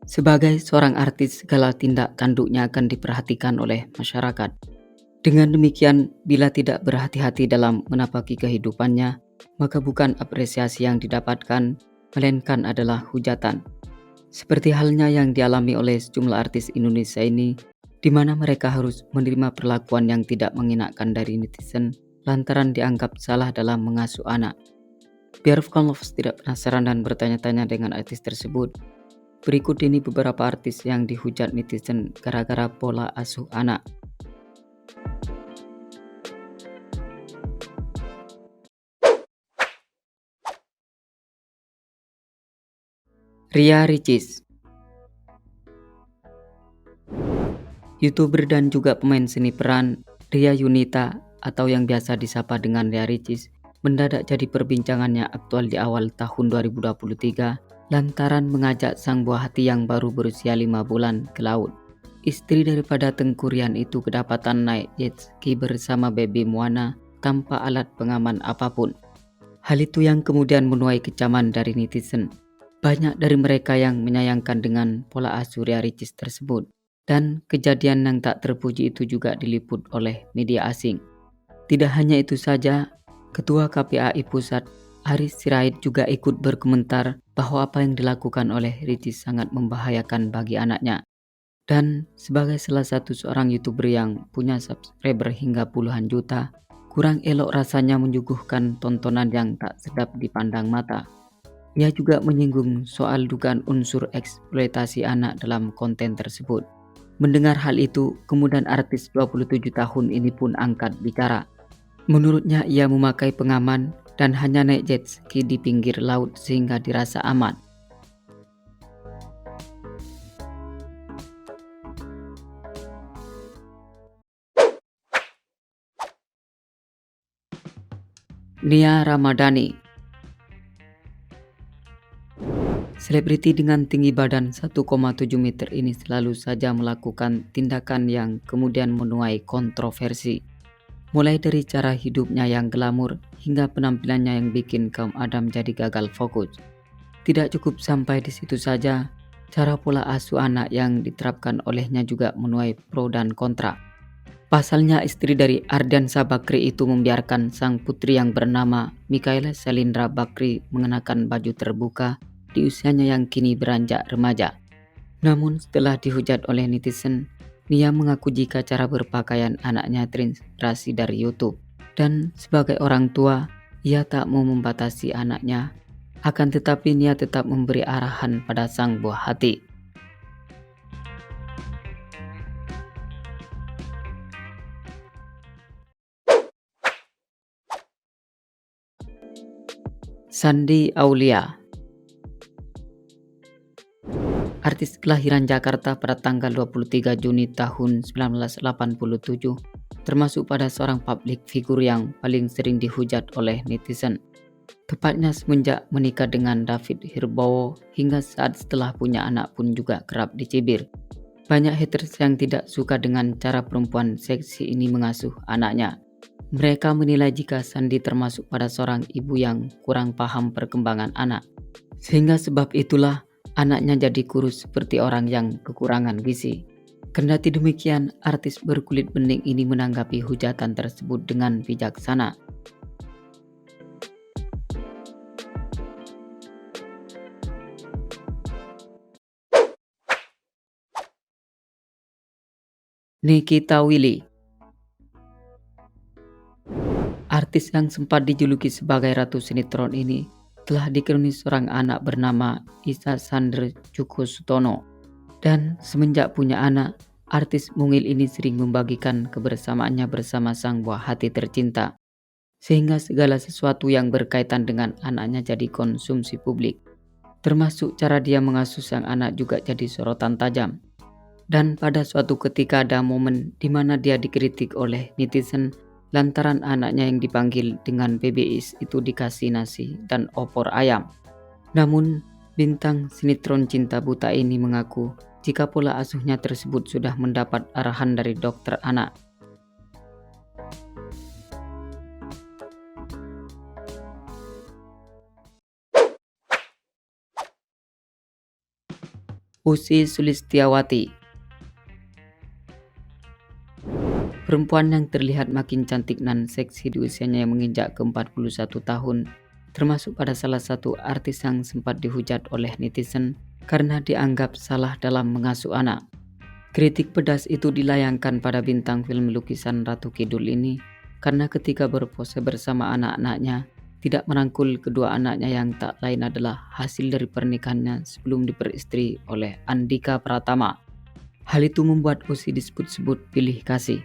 Sebagai seorang artis, segala tindak tanduknya akan diperhatikan oleh masyarakat. Dengan demikian, bila tidak berhati-hati dalam menapaki kehidupannya, maka bukan apresiasi yang didapatkan, melainkan adalah hujatan. Seperti halnya yang dialami oleh sejumlah artis Indonesia ini, di mana mereka harus menerima perlakuan yang tidak mengenakan dari netizen lantaran dianggap salah dalam mengasuh anak. Biar Lovers tidak penasaran dan bertanya-tanya dengan artis tersebut, berikut ini beberapa artis yang dihujat netizen gara-gara pola asuh anak. Ria Ricis, YouTuber dan juga pemain seni peran Ria Yunita atau yang biasa disapa dengan Ria Ricis mendadak jadi perbincangannya aktual di awal tahun 2023 lantaran mengajak sang buah hati yang baru berusia 5 bulan ke laut. Istri daripada Tengku Ryan itu kedapatan naik jet ski bersama baby Moana tanpa alat pengaman apapun. Hal itu yang kemudian menuai kecaman dari netizen. Banyak dari mereka yang menyayangkan dengan pola asuh Ria Ricis tersebut. Dan kejadian yang tak terpuji itu juga diliput oleh media asing. Tidak hanya itu saja, Ketua KPAI Pusat Aris Sirait juga ikut berkomentar bahwa apa yang dilakukan oleh Ricis sangat membahayakan bagi anaknya. Dan sebagai salah satu seorang YouTuber yang punya subscriber hingga puluhan juta, kurang elok rasanya menyuguhkan tontonan yang tak sedap dipandang mata. Ia juga menyinggung soal dugaan unsur eksploitasi anak dalam konten tersebut. Mendengar hal itu, kemudian artis 27 tahun ini pun angkat bicara. Menurutnya ia memakai pengaman dan hanya naik jet ski di pinggir laut sehingga dirasa aman. Nia Ramadhani, selebriti dengan tinggi badan 1,7 meter ini selalu saja melakukan tindakan yang kemudian menuai kontroversi. Mulai dari cara hidupnya yang glamor hingga penampilannya yang bikin kaum Adam jadi gagal fokus. Tidak cukup sampai di situ saja, cara pola asuh anak yang diterapkan olehnya juga menuai pro dan kontra. Pasalnya istri dari Ardiansa Bakri itu membiarkan sang putri yang bernama Mikaela Salindra Bakri mengenakan baju terbuka di usianya yang kini beranjak remaja. Namun setelah dihujat oleh netizen, Nia mengaku jika cara berpakaian anaknya terinspirasi dari YouTube. Dan sebagai orang tua, ia tak mau membatasi anaknya. Akan tetapi Nia tetap memberi arahan pada sang buah hati. Shandy Aulia, artis kelahiran Jakarta pada tanggal 23 Juni tahun 1987, termasuk pada seorang publik figur yang paling sering dihujat oleh netizen. Tepatnya semenjak menikah dengan David Hirbowo hingga saat setelah punya anak pun juga kerap dicibir. Banyak haters yang tidak suka dengan cara perempuan seksi ini mengasuh anaknya. Mereka menilai jika Shandy termasuk pada seorang ibu yang kurang paham perkembangan anak. Sehingga sebab itulah anaknya jadi kurus seperti orang yang kekurangan gizi. Kendati demikian, artis berkulit bening ini menanggapi hujatan tersebut dengan bijaksana. Nikita Willy, artis yang sempat dijuluki sebagai Ratu Sinetron ini telah dikaruniai seorang anak bernama Isa Sandra Djoko Sutono. Dan semenjak punya anak, artis mungil ini sering membagikan kebersamaannya bersama sang buah hati tercinta. Sehingga segala sesuatu yang berkaitan dengan anaknya jadi konsumsi publik. Termasuk cara dia mengasuh sang anak juga jadi sorotan tajam. Dan pada suatu ketika ada momen di mana dia dikritik oleh netizen lantaran anaknya yang dipanggil dengan BBIS itu dikasih nasi dan opor ayam. Namun, bintang sinetron Cinta Buta ini mengaku jika pola asuhnya tersebut sudah mendapat arahan dari dokter anak. Ussy Sulistyawati. Perempuan yang terlihat makin cantik dan seksi di usianya yang menginjak ke-41 tahun, termasuk pada salah satu artis yang sempat dihujat oleh netizen karena dianggap salah dalam mengasuh anak. Kritik pedas itu dilayangkan pada bintang film lukisan Ratu Kidul ini karena ketika berpose bersama anak-anaknya, tidak merangkul kedua anaknya yang tak lain adalah hasil dari pernikahannya sebelum diperistri oleh Andhika Pratama. Hal itu membuat Ussy disebut-sebut pilih kasih.